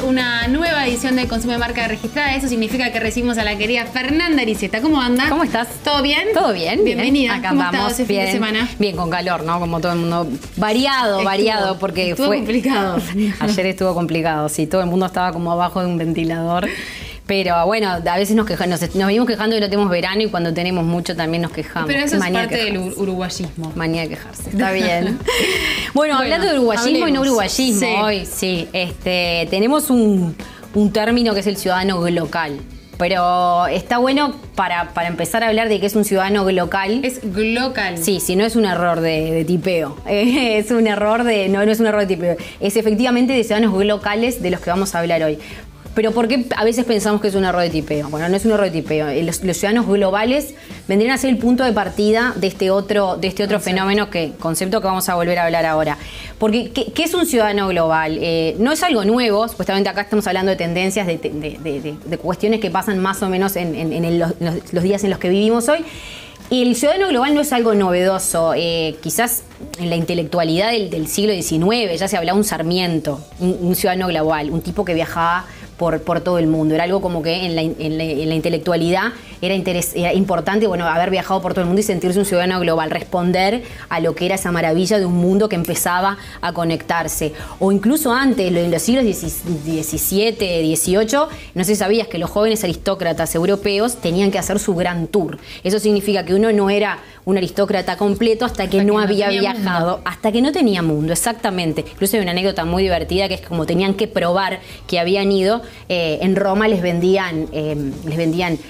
una nueva edición de Consume Marca Registrada. Eso significa que recibimos a la querida Fernanda Ariceta. ¿Cómo anda? ¿Cómo estás? ¿Todo bien? Todo bien. Bienvenida. Acá ¿Cómo andamos. estás ese fin de semana? Bien, con calor, ¿no? Como todo el mundo. Variado, porque estuvo complicado. Ayer estuvo complicado, sí. Todo el mundo estaba como abajo de un ventilador. Pero bueno, a veces nos venimos quejando de que no tenemos verano y cuando tenemos mucho también nos quejamos. Pero eso es parte del uruguayismo. Manía de quejarse, está bien. Bueno, hablando de uruguayismo y no uruguayismo, sí. Hoy sí, tenemos un término que es el ciudadano glocal. Pero está bueno para empezar a hablar de qué es un ciudadano glocal. Es glocal. Sí, no es un error de tipeo. Es un error no es un error de tipeo. Es efectivamente de ciudadanos glocales de los que vamos a hablar hoy. Pero ¿por qué a veces pensamos que es un error de tipeo? Bueno, no es un error de tipeo. Los ciudadanos globales vendrían a ser el punto de partida de este otro fenómeno, concepto que vamos a volver a hablar ahora. Porque, ¿qué es un ciudadano global? No es algo nuevo, supuestamente acá estamos hablando de tendencias, de cuestiones que pasan más o menos en los días en los que vivimos hoy. Y el ciudadano global no es algo novedoso. Quizás en la intelectualidad del siglo XIX ya se hablaba un Sarmiento, un ciudadano global, un tipo que viajaba por todo el mundo. Era algo como que en la intelectualidad era importante, bueno, haber viajado por todo el mundo y sentirse un ciudadano global, responder a lo que era esa maravilla de un mundo que empezaba a conectarse. O incluso antes, en los siglos XVII, XVIII, no sé si sabías que los jóvenes aristócratas europeos tenían que hacer su gran tour. Eso significa que uno no era un aristócrata completo hasta que no había viajado, hasta que no tenía mundo, exactamente. Incluso hay una anécdota muy divertida que es como tenían que probar que habían ido. En Roma les vendían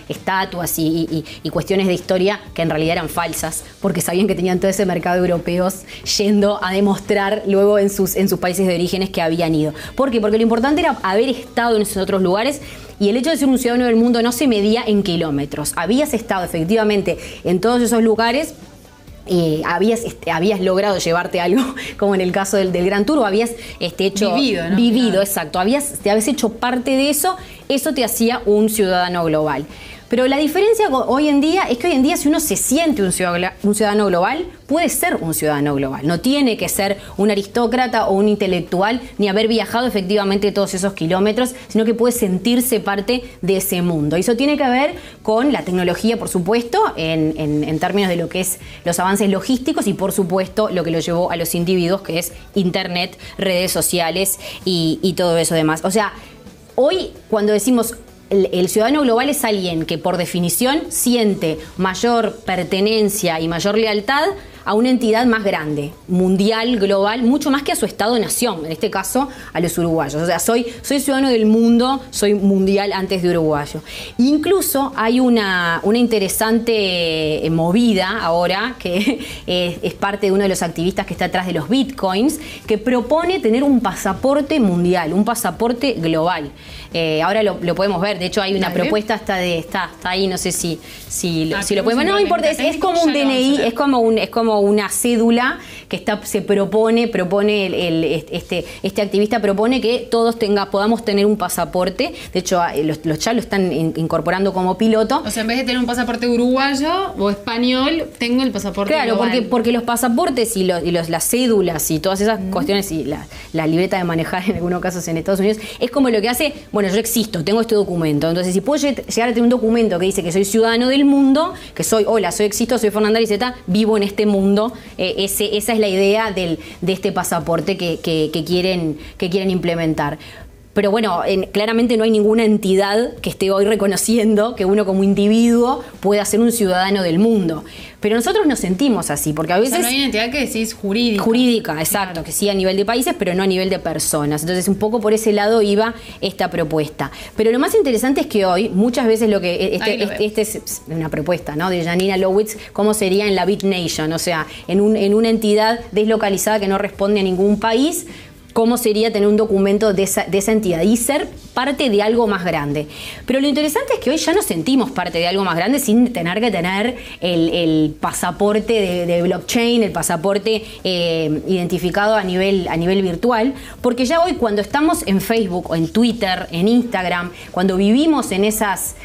estatuas y cuestiones de historia que en realidad eran falsas, porque sabían que tenían todo ese mercado europeos yendo a demostrar luego en sus países de orígenes que habían ido. ¿Por qué? Porque lo importante era haber estado en esos otros lugares. Y el hecho de ser un ciudadano del mundo no se medía en kilómetros. Habías estado efectivamente en todos esos lugares. Habías logrado llevarte algo, como en el caso del Gran Tour, o habías hecho vivido, ¿no? Vivido, Claro. Exacto. Te habías hecho parte de eso. Eso te hacía un ciudadano global. Pero la diferencia hoy en día es que hoy en día si uno se siente un ciudadano global, puede ser un ciudadano global. No tiene que ser un aristócrata o un intelectual, ni haber viajado efectivamente todos esos kilómetros, sino que puede sentirse parte de ese mundo. Y eso tiene que ver con la tecnología, por supuesto, en términos de lo que es los avances logísticos y, por supuesto, lo que lo llevó a los individuos, que es Internet, redes sociales y todo eso demás. O sea, hoy cuando decimos el ciudadano global es alguien que por definición siente mayor pertenencia y mayor lealtad a una entidad más grande, mundial, global, mucho más que a su estado-nación, en este caso a los uruguayos. O sea, soy ciudadano del mundo, soy mundial antes de uruguayo. Incluso hay una interesante movida ahora, que es parte de uno de los activistas que está atrás de los bitcoins, que propone tener un pasaporte mundial, un pasaporte global. Ahora lo podemos ver, de hecho hay una propuesta está ahí, no sé si lo podemos. No importa, es como un DNI, es como una cédula que se propone este activista propone que todos podamos tener un pasaporte. De hecho, ya lo están incorporando como piloto. O sea, en vez de tener un pasaporte uruguayo o español, tengo el pasaporte global. Porque los pasaportes y las cédulas y todas esas cuestiones y la libreta de manejar en algunos casos en Estados Unidos, es como lo que hace, bueno, yo existo, tengo este documento. Entonces, si puedo llegar a tener un documento que dice que soy ciudadano del mundo, que existo, soy Fernanda Ariceta, vivo en este mundo, esa es la idea de este pasaporte que quieren implementar. Pero bueno, claramente no hay ninguna entidad que esté hoy reconociendo que uno como individuo pueda ser un ciudadano del mundo. Pero nosotros nos sentimos así, porque a veces... O sea, no hay una entidad que decís jurídica. Jurídica, exacto, claro. Que sí a nivel de países, pero no a nivel de personas. Entonces, un poco por ese lado iba esta propuesta. Pero lo más interesante es que hoy, muchas veces este es una propuesta, ¿no?, de Janina Lowitz, cómo sería en la BitNation, o sea, en una entidad deslocalizada que no responde a ningún país, cómo sería tener un documento de esa entidad y ser parte de algo más grande. Pero lo interesante es que hoy ya nos sentimos parte de algo más grande sin tener que tener el pasaporte de blockchain, el pasaporte identificado a nivel virtual, porque ya hoy cuando estamos en Facebook o en Twitter, en Instagram, cuando vivimos en esas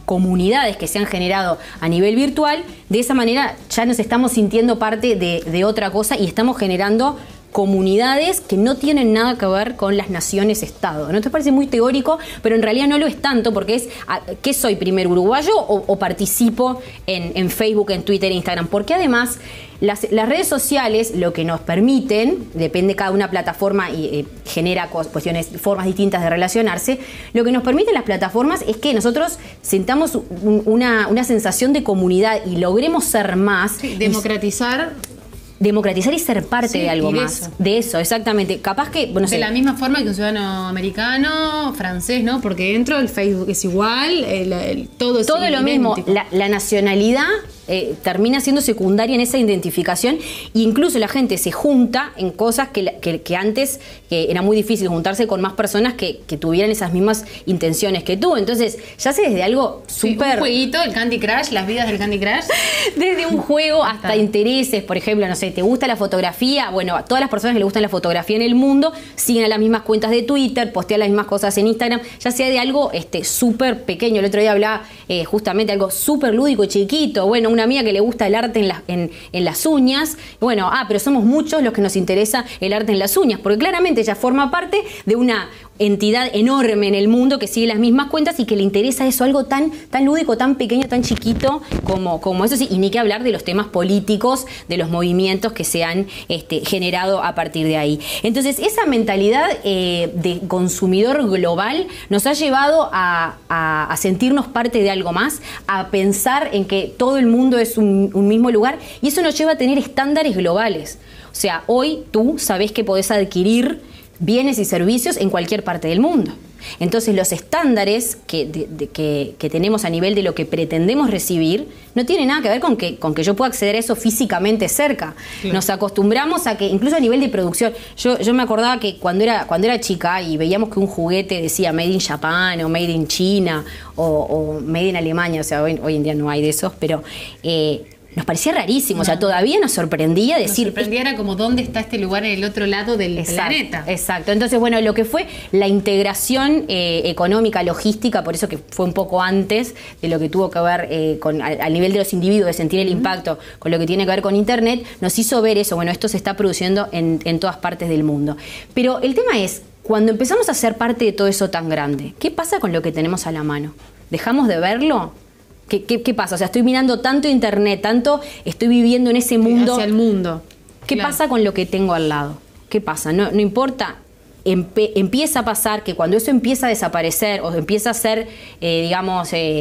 comunidades que se han generado a nivel virtual, de esa manera ya nos estamos sintiendo parte de otra cosa y estamos generando comunidades que no tienen nada que ver con las naciones-estado. ¿No te parece muy teórico? Pero en realidad no lo es tanto, porque es, ¿qué soy primero, uruguayo o participo en Facebook, en Twitter, en Instagram? Porque además las redes sociales lo que nos permiten, depende de cada una plataforma y genera cuestiones, formas distintas de relacionarse, lo que nos permiten las plataformas es que nosotros sintamos una sensación de comunidad y logremos ser más. Sí, democratizar y ser parte de algo más. De eso, exactamente. Capaz que, bueno, de la misma forma que un ciudadano americano, francés, ¿no? Porque dentro el Facebook es igual, todo es todo lo mismo. La nacionalidad termina siendo secundaria en esa identificación, e incluso la gente se junta en cosas que antes era muy difícil juntarse con más personas que tuvieran esas mismas intenciones que tú. Entonces, ya sé, desde algo súper... un jueguito, el Candy Crush, las vidas del Candy Crush. Desde un juego hasta intereses, por ejemplo, no sé, ¿te gusta la fotografía? Bueno, a todas las personas que les gustan la fotografía en el mundo siguen a las mismas cuentas de Twitter, postean las mismas cosas en Instagram, ya sea de algo súper pequeño. El otro día hablaba justamente de algo súper lúdico y chiquito. Bueno, una amiga que le gusta el arte en las uñas. Bueno, pero somos muchos los que nos interesa el arte en las uñas, porque claramente ella forma parte de una entidad enorme en el mundo que sigue las mismas cuentas y que le interesa eso, algo tan lúdico, tan pequeño, tan chiquito como eso, sí, y ni que hablar de los temas políticos, de los movimientos que se han generado a partir de ahí. Entonces, esa mentalidad de consumidor global nos ha llevado a sentirnos parte de algo más, a pensar en que todo el mundo es un mismo lugar, y eso nos lleva a tener estándares globales. O sea, hoy tú sabés que podés adquirir bienes y servicios en cualquier parte del mundo. Entonces, los estándares que tenemos a nivel de lo que pretendemos recibir no tienen nada que ver con que yo pueda acceder a eso físicamente cerca. Claro. Nos acostumbramos a que, incluso a nivel de producción, yo me acordaba que cuando era chica y veíamos que un juguete decía Made in Japan o Made in China o Made in Alemania, o sea, hoy en día no hay de esos, pero... nos parecía rarísimo, o sea, todavía nos sorprendía decir... Nos sorprendía, era como dónde está este lugar en el otro lado del planeta. Exacto, entonces, bueno, lo que fue la integración económica, logística, por eso que fue un poco antes de lo que tuvo que ver al nivel de los individuos, de sentir el impacto con lo que tiene que ver con Internet, nos hizo ver eso, bueno, esto se está produciendo en todas partes del mundo. Pero el tema es, cuando empezamos a ser parte de todo eso tan grande, ¿qué pasa con lo que tenemos a la mano? ¿Dejamos de verlo? ¿Qué pasa? O sea, estoy mirando tanto Internet, tanto estoy viviendo en ese mundo. Hacia el mundo. ¿Qué pasa con lo que tengo al lado? ¿Qué pasa? No importa. Empieza a pasar que cuando eso empieza a desaparecer o empieza a ser,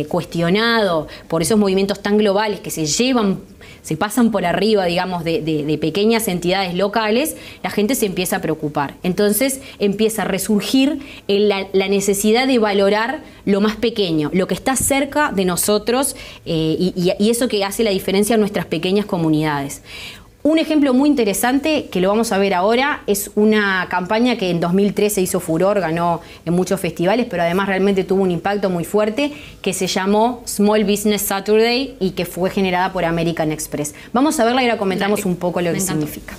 cuestionado por esos movimientos tan globales que se pasan por arriba, digamos, de pequeñas entidades locales, la gente se empieza a preocupar. Entonces empieza a resurgir la necesidad de valorar lo más pequeño, lo que está cerca de nosotros y eso que hace la diferencia en nuestras pequeñas comunidades. Un ejemplo muy interesante, que lo vamos a ver ahora, es una campaña que en 2013 hizo furor, ganó en muchos festivales, pero además realmente tuvo un impacto muy fuerte, que se llamó Small Business Saturday y que fue generada por American Express. Vamos a verla y ahora comentamos un poco lo que significa.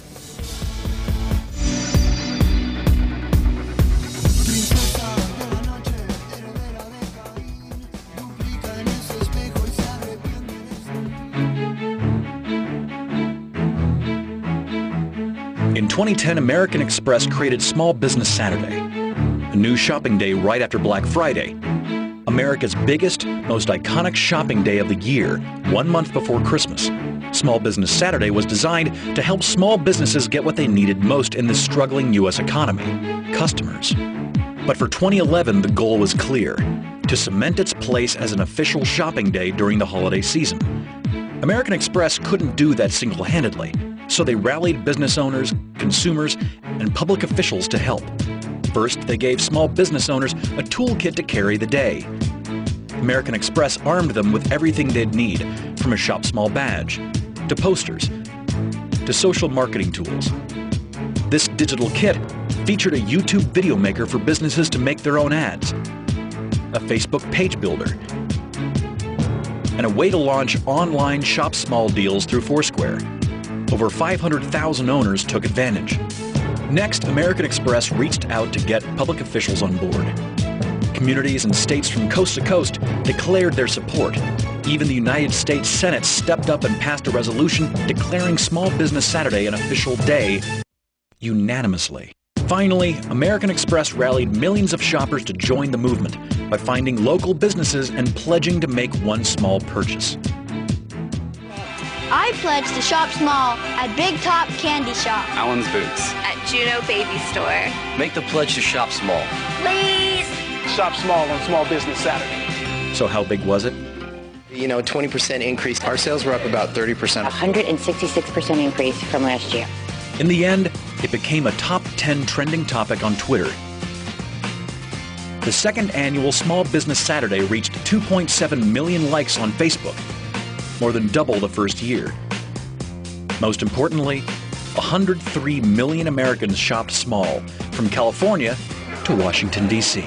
In 2010, American Express created Small Business Saturday, a new shopping day right after Black Friday, America's biggest, most iconic shopping day of the year, 1 month before Christmas. Small Business Saturday was designed to help small businesses get what they needed most in the struggling U.S. economy, customers. But for 2011, the goal was clear, to cement its place as an official shopping day during the holiday season. American Express couldn't do that single-handedly, so they rallied business owners, consumers, and public officials to help. First, they gave small business owners a toolkit to carry the day. American Express armed them with everything they'd need, from a Shop Small badge, to posters, to social marketing tools. This digital kit featured a YouTube video maker for businesses to make their own ads, a Facebook page builder, and a way to launch online Shop Small deals through Foursquare. Over 500,000 owners took advantage. Next, American Express reached out to get public officials on board. Communities and states from coast to coast declared their support. Even the United States Senate stepped up and passed a resolution declaring Small Business Saturday an official day unanimously. Finally, American Express rallied millions of shoppers to join the movement by finding local businesses and pledging to make one small purchase. I pledge to shop small at Big Top Candy Shop. Allen's Boots. At Juno Baby Store. Make the pledge to shop small. Please! Shop small on Small Business Saturday. So how big was it? 20% increase. Our sales were up about 30%. 166% increase from last year. In the end, it became a top 10 trending topic on Twitter. The second annual Small Business Saturday reached 2.7 million likes on Facebook, more than double the first year. Most importantly, 103 million Americans shopped small, from California to Washington, D.C.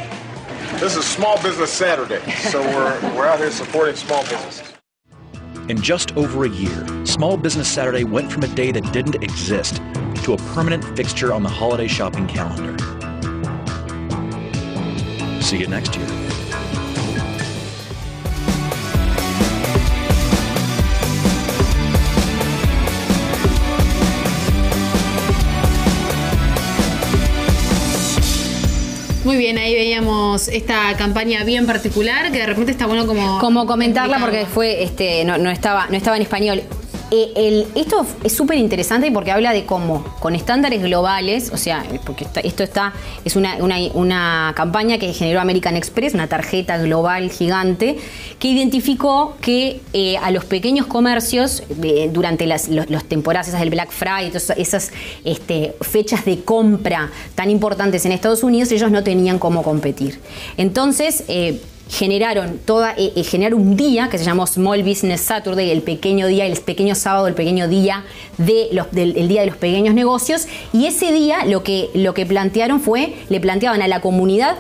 This is Small Business Saturday, so we're out here supporting small businesses. In just over a year, Small Business Saturday went from a day that didn't exist to a permanent fixture on the holiday shopping calendar. See you next year. Muy bien, ahí veíamos esta campaña bien particular que de repente está bueno como comentarla porque fue no estaba en español. Esto es súper interesante porque habla de cómo con estándares globales, o sea, porque es una campaña que generó American Express, una tarjeta global gigante, que identificó que a los pequeños comercios, durante las temporadas esas del Black Friday, esas fechas de compra tan importantes en Estados Unidos, ellos no tenían cómo competir. Entonces, generaron un día que se llamó Small Business Saturday, el pequeño día, el pequeño sábado, el pequeño día del día de los pequeños negocios, y ese día lo que plantearon le planteaban a la comunidad: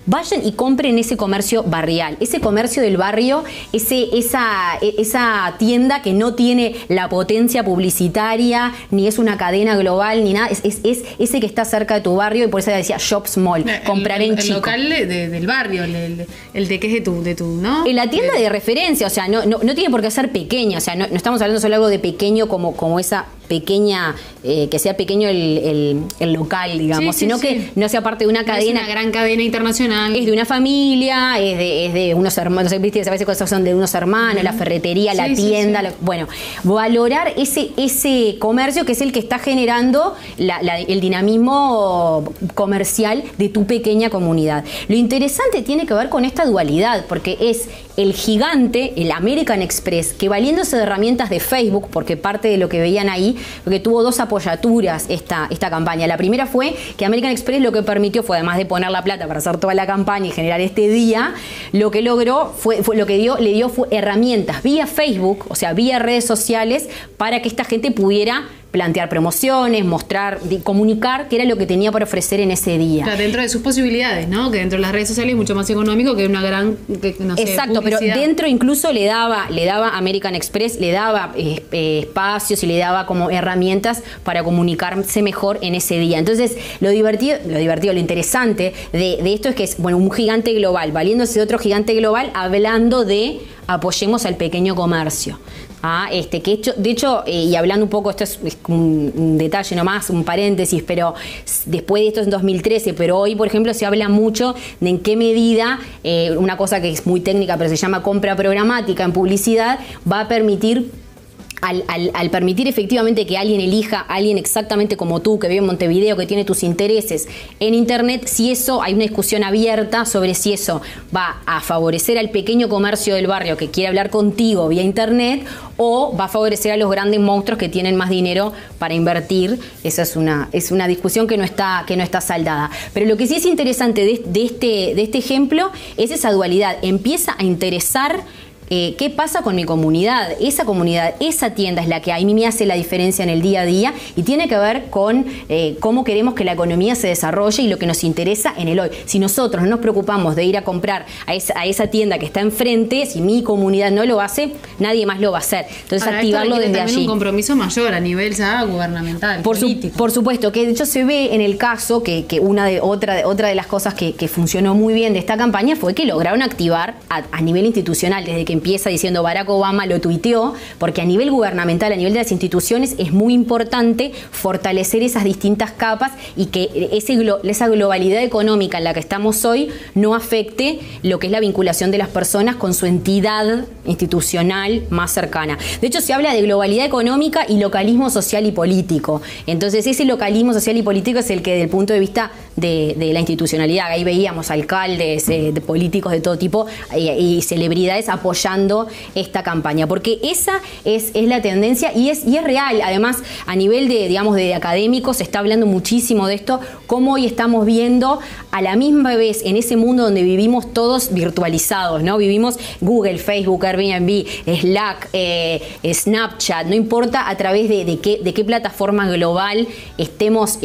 vayan y compren ese comercio barrial, ese comercio del barrio, esa tienda que no tiene la potencia publicitaria, ni es una cadena global, ni nada, es ese que está cerca de tu barrio, y por eso decía shop small, comprar en chico. El local del barrio, el de que es de tu, ¿no? La tienda de referencia, o sea, no tiene por qué ser pequeña, o sea, no estamos hablando solo de algo de pequeño como esa pequeña, que sea pequeño el local, digamos, sino que no sea parte de una cadena. Es una gran cadena internacional. Es de una familia, es de unos hermanos, ¿viste? A veces cosas son de unos hermanos, la ferretería, la tienda. Bueno, valorar ese comercio que es el que está generando el dinamismo comercial de tu pequeña comunidad. Lo interesante tiene que ver con esta dualidad, porque es el gigante, el American Express, que valiéndose de herramientas de Facebook, porque parte de lo que veían ahí, porque tuvo dos apoyaturas esta campaña. La primera fue que American Express lo que permitió fue, además de poner la plata para hacer toda la campaña y generar este día, lo que logró fue le dio herramientas vía Facebook, o sea, vía redes sociales, para que esta gente pudiera plantear promociones, mostrar, comunicar qué era lo que tenía para ofrecer en ese día. Claro, dentro de sus posibilidades, ¿no? Que dentro de las redes sociales es mucho más económico que una gran, exacto, pero dentro incluso le daba American Express, le daba espacios y le daba como herramientas para comunicarse mejor en ese día. Entonces, lo interesante de esto es que es, bueno, un gigante global, valiéndose de otro gigante global, hablando de apoyemos al pequeño comercio. Que de hecho, y hablando un poco, esto es un detalle nomás, un paréntesis, pero después de esto en 2013, pero hoy, por ejemplo, se habla mucho de en qué medida una cosa que es muy técnica, pero se llama compra programática en publicidad, va a permitir al permitir efectivamente que alguien elija a alguien exactamente como tú, que vive en Montevideo, que tiene tus intereses en Internet, si eso, hay una discusión abierta sobre si eso va a favorecer al pequeño comercio del barrio que quiere hablar contigo vía Internet, o va a favorecer a los grandes monstruos que tienen más dinero para invertir. Esa es una discusión que no está saldada. Pero lo que sí es interesante de este ejemplo es esa dualidad. Empieza a interesar qué pasa con mi comunidad. Esa tienda es la que a mí me hace la diferencia en el día a día, y tiene que ver con cómo queremos que la economía se desarrolle y lo que nos interesa en el hoy. Si nosotros no nos preocupamos de ir a comprar a esa tienda que está enfrente, si mi comunidad no lo hace, nadie más lo va a hacer. Entonces, activarlo desde allí. Un compromiso mayor a nivel gubernamental, político. Por supuesto, que de hecho se ve en el caso que otra de las cosas que funcionó muy bien de esta campaña fue que lograron activar a nivel institucional, desde que empieza diciendo Barack Obama lo tuiteó, porque a nivel gubernamental, a nivel de las instituciones, es muy importante fortalecer esas distintas capas y que esa globalidad económica en la que estamos hoy no afecte lo que es la vinculación de las personas con su entidad institucional más cercana. De hecho, se habla de globalidad económica y localismo social y político. Entonces, ese localismo social y político es el que, desde el punto de vista de la institucionalidad, ahí veíamos alcaldes, de políticos de todo tipo y celebridades apoyando esta campaña, porque esa es la tendencia y es real. Además, a nivel de académicos se está hablando muchísimo de esto, cómo hoy estamos viendo a la misma vez en ese mundo donde vivimos todos virtualizados, ¿no? Vivimos Google, Facebook, Airbnb, Slack, Snapchat, no importa a través de qué plataforma global estemos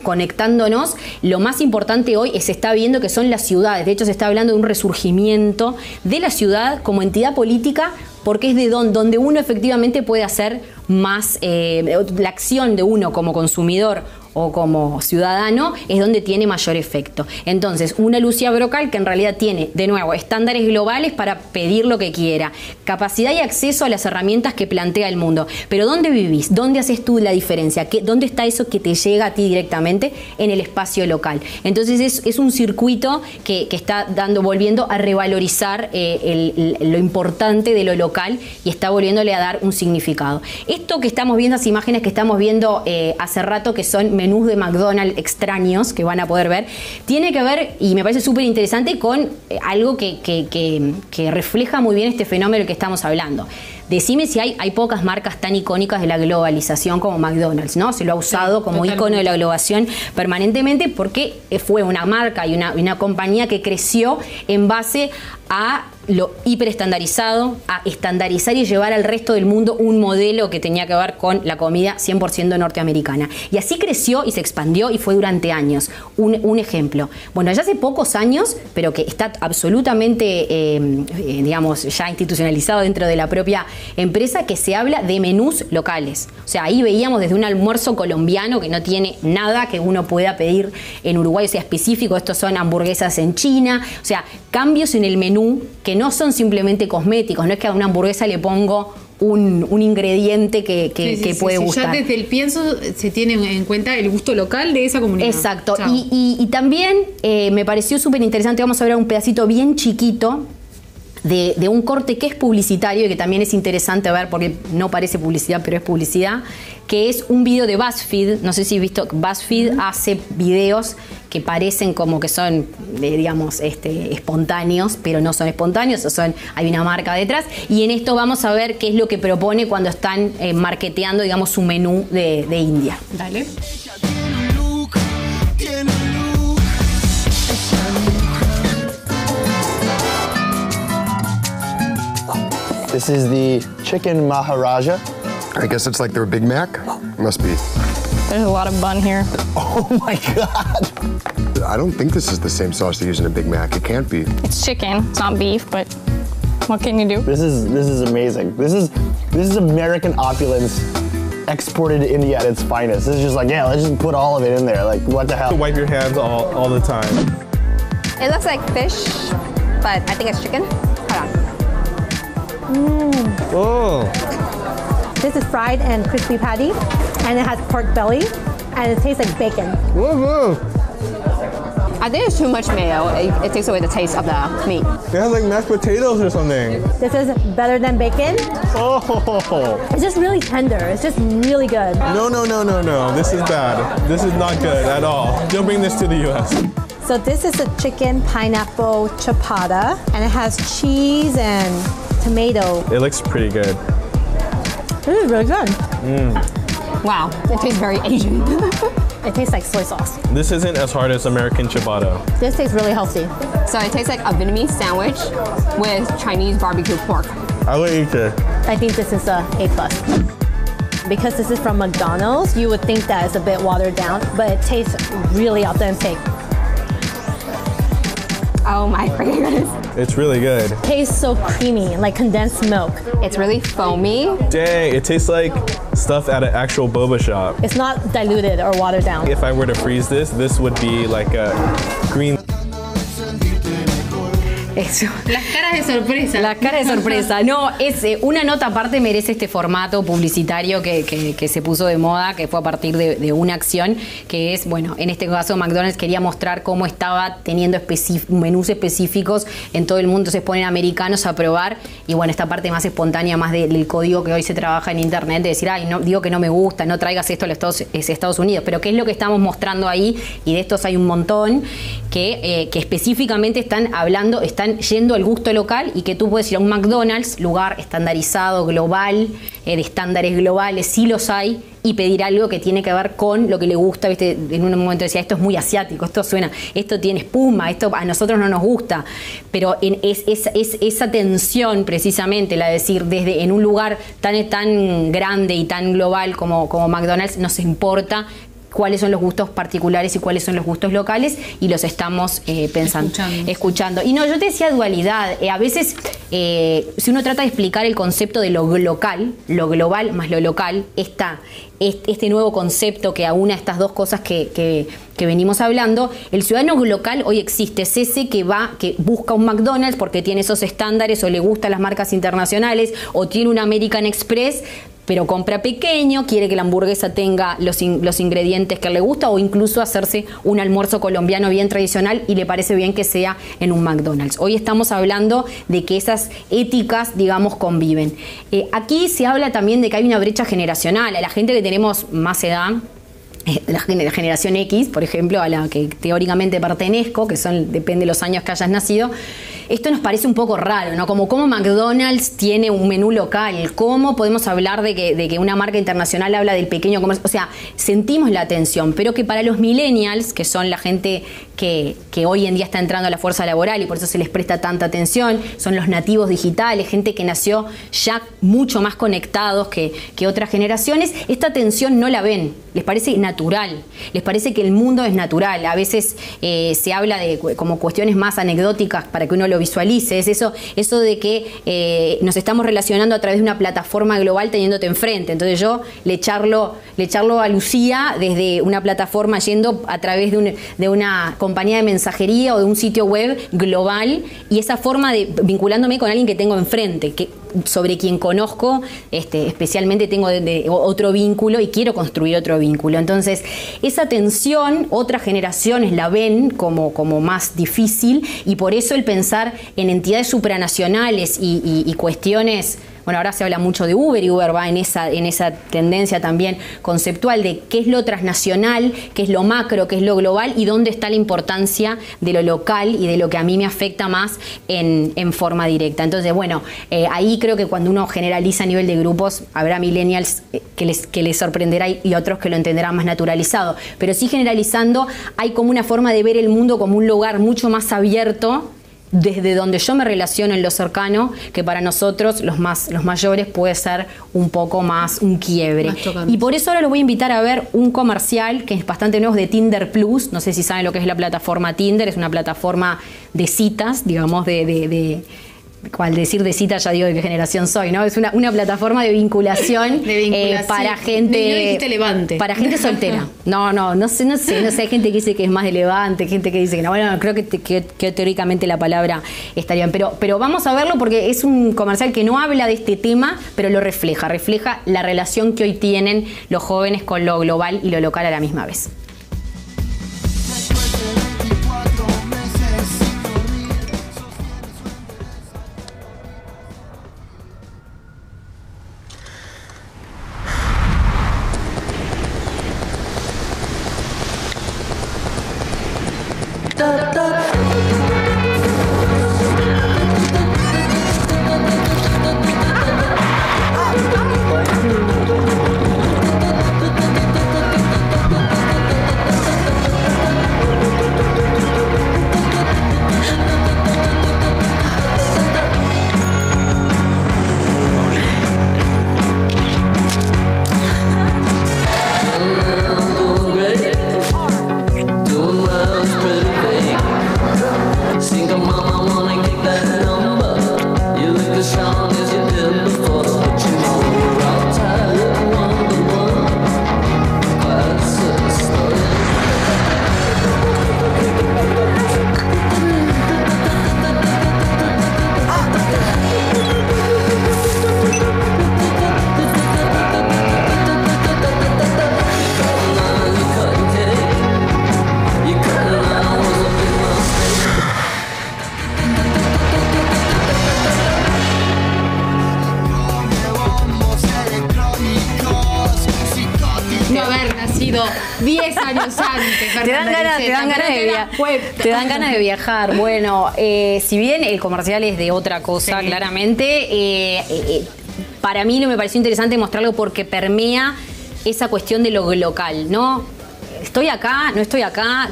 conectándonos, lo más importante hoy se está viendo que son las ciudades. De hecho, se está hablando de un resurgimiento de la ciudad como entidad política, porque es de donde uno efectivamente puede hacer más, la acción de uno como consumidor o como ciudadano es donde tiene mayor efecto. Entonces, una Lucía Brocal que en realidad tiene, de nuevo, estándares globales para pedir lo que quiera, capacidad y acceso a las herramientas que plantea el mundo. Pero ¿dónde vivís? ¿Dónde haces tú la diferencia? ¿Dónde está eso que te llega a ti directamente? En el espacio local. Entonces, es un circuito que está volviendo a revalorizar lo importante de lo local y está volviéndole a dar un significado. Esto que estamos viendo, las imágenes que estamos viendo hace rato, que son menús de McDonald's extraños que van a poder ver, tiene que ver, y me parece súper interesante, con algo que refleja muy bien este fenómeno del que estamos hablando. Decime si hay pocas marcas tan icónicas de la globalización como McDonald's, ¿no? Se lo ha usado como ícono de la globalización permanentemente porque fue una marca y una compañía que creció en base a lo hiperestandarizado, a estandarizar y llevar al resto del mundo un modelo que tenía que ver con la comida 100% norteamericana. Y así creció y se expandió y fue durante años. Un ejemplo. Bueno, ya hace pocos años, pero que está absolutamente, digamos, ya institucionalizado dentro de la propia empresa, que se habla de menús locales. O sea, ahí veíamos desde un almuerzo colombiano que no tiene nada que uno pueda pedir en Uruguay, o sea, específico. Estos son hamburguesas en China. O sea, cambios en el menú que no son simplemente cosméticos, no es que a una hamburguesa le pongo un ingrediente que puede gustar. Ya desde el pienso se tiene en cuenta el gusto local de esa comunidad. Exacto. Y también me pareció súper interesante, vamos a ver un pedacito bien chiquito de un corte que es publicitario y que también es interesante ver porque no parece publicidad, pero es publicidad, que es un video de BuzzFeed. No sé si has visto, BuzzFeed hace videos que parecen como que son, digamos, espontáneos, pero no son espontáneos, hay una marca detrás. Y en esto vamos a ver qué es lo que propone cuando están marketeando, digamos, su menú de India. Dale. This is the Chicken Maharaja. I guess it's like their Big Mac? Must be. There's a lot of bun here. Oh my God. I don't think this is the same sauce they use in a Big Mac. It can't be. It's chicken, it's not beef, but what can you do? This is amazing. This is American opulence exported to India at its finest. This is just like, yeah, let's just put all of it in there. Like, what the hell? Wipe your hands all the time. It looks like fish, but I think it's chicken. Hold on. Oh. This is fried and crispy patty, and it has pork belly, and it tastes like bacon. Whoa. I think it's too much mayo. It takes away the taste of the meat. It has like mashed potatoes or something. This is better than bacon. Oh. It's just really tender. It's just really good. No. This is bad. This is not good at all. Don't bring this to the U.S. So this is a chicken pineapple chapata, and it has cheese and tomato. It looks pretty good. This is really good. Wow, it tastes very Asian. It tastes like soy sauce. This isn't as hard as American ciabatta. This tastes really healthy. So it tastes like a Vietnamese sandwich with Chinese barbecue pork. I would eat it. I think this is a A+. Because this is from McDonald's, you would think that it's a bit watered down, but it tastes really authentic. Oh my goodness. It's really good. It tastes so creamy, like condensed milk. It's really foamy. Dang, it tastes like stuff at an actual boba shop. It's not diluted or watered down. If I were to freeze this would be like a green. Eso. Las caras de sorpresa. Las caras de sorpresa. No, es una nota aparte merece este formato publicitario que se puso de moda, que fue a partir de una acción, que es, bueno, en este caso McDonald's quería mostrar cómo estaba teniendo menús específicos en todo el mundo. Entonces ponen americanos a probar y bueno, esta parte más espontánea, más del código que hoy se trabaja en internet, de decir, ay, no, digo que no me gusta, no traigas esto a los Estados Unidos. Pero ¿qué es lo que estamos mostrando ahí? Y de estos hay un montón que específicamente están yendo al gusto local y que tú puedes ir a un McDonald's, lugar estandarizado, global, de estándares globales, sí los hay, y pedir algo que tiene que ver con lo que le gusta, ¿viste? En un momento decía, esto es muy asiático, esto tiene espuma, esto a nosotros no nos gusta, pero es esa tensión precisamente, la de decir, desde en un lugar tan grande y tan global como McDonald's, nos importa cuáles son los gustos particulares y cuáles son los gustos locales, y los estamos escuchando. Y no, yo te decía dualidad. A veces, si uno trata de explicar el concepto de lo local, lo global más lo local, está este nuevo concepto que aúna estas dos cosas que venimos hablando. El ciudadano local hoy existe, es ese que busca un McDonald's porque tiene esos estándares, o le gustan las marcas internacionales, o tiene un American Express, pero compra pequeño, quiere que la hamburguesa tenga los ingredientes que le gusta, o incluso hacerse un almuerzo colombiano bien tradicional y le parece bien que sea en un McDonald's. Hoy estamos hablando de que esas éticas, digamos, conviven. Aquí se habla también de que hay una brecha generacional. A la gente que tenemos más edad, la generación X, por ejemplo, a la que teóricamente pertenezco, que depende de los años que hayas nacido, esto nos parece un poco raro, ¿no? Como cómo McDonald's tiene un menú local, cómo podemos hablar de que una marca internacional habla del pequeño comercio. O sea, sentimos la tensión, pero que para los millennials, que son la gente que hoy en día está entrando a la fuerza laboral y por eso se les presta tanta atención, son los nativos digitales, gente que nació ya mucho más conectados que otras generaciones, esta tensión no la ven, les parece natural, les parece que el mundo es natural. A veces se habla de como cuestiones más anecdóticas para que uno lo visualice, es eso de que nos estamos relacionando a través de una plataforma global teniéndote enfrente. Entonces yo le charlo a Lucía desde una plataforma yendo a través de una compañía de mensajería o de un sitio web global, y esa forma de vinculándome con alguien que tengo enfrente, sobre quien conozco, especialmente tengo otro vínculo y quiero construir otro vínculo. Entonces, esa tensión, otras generaciones la ven como más difícil, y por eso el pensar en entidades supranacionales y cuestiones. Bueno, ahora se habla mucho de Uber, y Uber va en esa tendencia también conceptual de qué es lo transnacional, qué es lo macro, qué es lo global, y dónde está la importancia de lo local y de lo que a mí me afecta más en forma directa. Entonces, bueno, ahí creo que cuando uno generaliza a nivel de grupos, habrá millennials que les sorprenderá y otros que lo entenderán más naturalizado. Pero sí, generalizando, hay como una forma de ver el mundo como un lugar mucho más abierto, desde donde yo me relaciono en lo cercano, que para nosotros, los mayores, puede ser un poco más un quiebre. Y por eso ahora los voy a invitar a ver un comercial que es bastante nuevo, de Tinder Plus. No sé si saben lo que es la plataforma Tinder, es una plataforma de citas, digamos, al decir de cita ya digo de qué generación soy, ¿no? Es una plataforma de vinculación, para gente. No dijiste Levante. Para gente soltera. No sé, hay gente que dice que es más de Levante, gente que dice que no. Bueno, creo que teóricamente la palabra estaría bien. Pero vamos a verlo porque es un comercial que no habla de este tema, pero lo refleja la relación que hoy tienen los jóvenes con lo global y lo local a la misma vez. 10 años antes. Te dan ganas de viajar. Bueno, si bien el comercial es de otra cosa, claramente, para mí no me pareció interesante mostrarlo porque permea esa cuestión de lo local, ¿no? ¿Estoy acá? ¿No estoy acá?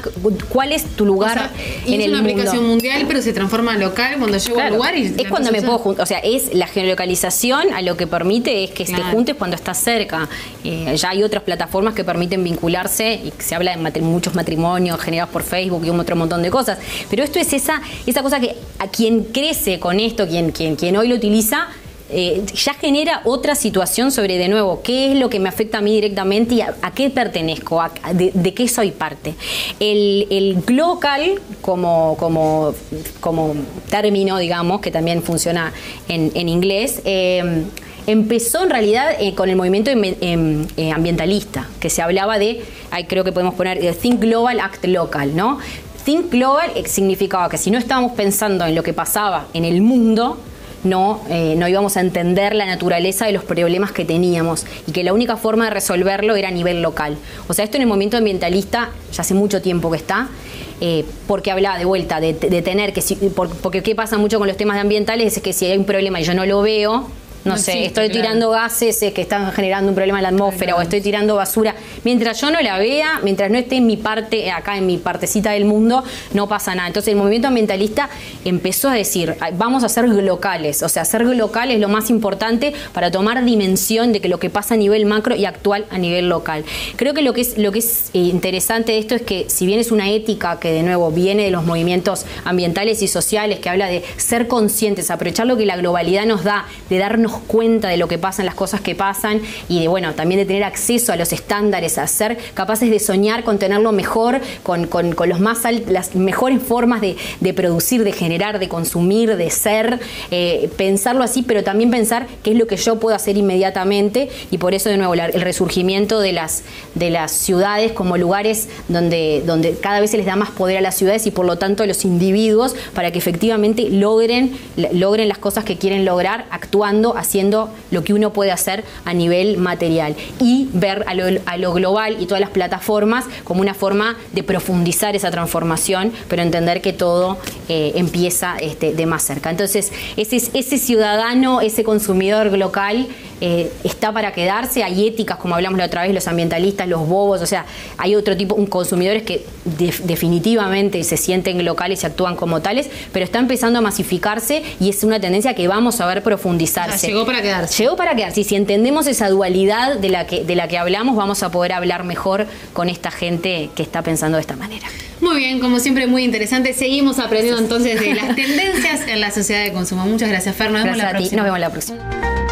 ¿Cuál es tu lugar en el mundo? Es una aplicación mundial, pero se transforma en local cuando llego al lugar. Y es cuando me puedo juntar. O sea, es la geolocalización a lo que permite es que te juntes cuando estás cerca. Ya hay otras plataformas que permiten vincularse y se habla de muchos matrimonios generados por Facebook y otro montón de cosas. Pero esto es esa cosa que a quien crece con esto, quien hoy lo utiliza, ya genera otra situación sobre, de nuevo, qué es lo que me afecta a mí directamente y a qué pertenezco, de qué soy parte. El glocal como término, digamos, que también funciona en inglés, empezó en realidad con el movimiento ambientalista, que se hablaba de, creo que podemos poner, Think Global, Act Local, ¿no? Think Global significaba que si no estábamos pensando en lo que pasaba en el mundo, no íbamos a entender la naturaleza de los problemas que teníamos y que la única forma de resolverlo era a nivel local. O sea, esto en el movimiento ambientalista ya hace mucho tiempo que está, porque hablaba de vuelta de tener que, porque qué pasa mucho con los temas ambientales es que si hay un problema y yo no lo veo, no sé, existe, estoy tirando gases que están generando un problema en la atmósfera, o estoy tirando basura. Mientras yo no la vea, mientras no esté en mi parte, acá en mi partecita del mundo, no pasa nada. Entonces el movimiento ambientalista empezó a decir, vamos a ser locales. O sea, ser local es lo más importante para tomar dimensión de que lo que pasa a nivel macro y actual a nivel local. Creo que lo que es interesante de esto es que, si bien es una ética que de nuevo viene de los movimientos ambientales y sociales, que habla de ser conscientes, aprovechar lo que la globalidad nos da, de darnos cuenta de lo que pasan, las cosas que pasan, y de, bueno, también de tener acceso a los estándares, a ser capaces de soñar con tenerlo mejor, con las mejores formas de producir, de generar, de consumir, de ser, pensarlo así, pero también pensar qué es lo que yo puedo hacer inmediatamente. Y por eso, de nuevo, el resurgimiento de las ciudades como lugares donde cada vez se les da más poder a las ciudades y por lo tanto a los individuos, para que efectivamente logren las cosas que quieren lograr, actuando, haciendo lo que uno puede hacer a nivel material, y ver a lo global y todas las plataformas como una forma de profundizar esa transformación, pero entender que todo empieza de más cerca. Entonces, ese ciudadano, ese consumidor local está para quedarse. Hay éticas, como hablamos la otra vez, los ambientalistas, los bobos, o sea, hay otro tipo, consumidores que definitivamente se sienten locales y actúan como tales, pero está empezando a masificarse y es una tendencia que vamos a ver profundizarse. O sea, llegó para quedarse. Llegó para quedarse, y si entendemos esa dualidad de la que hablamos, vamos a poder hablar mejor con esta gente que está pensando de esta manera. Muy bien, como siempre, muy interesante. Seguimos aprendiendo entonces de las tendencias en la sociedad de consumo. Muchas gracias, Fer. Nos vemos la próxima. Nos vemos la próxima.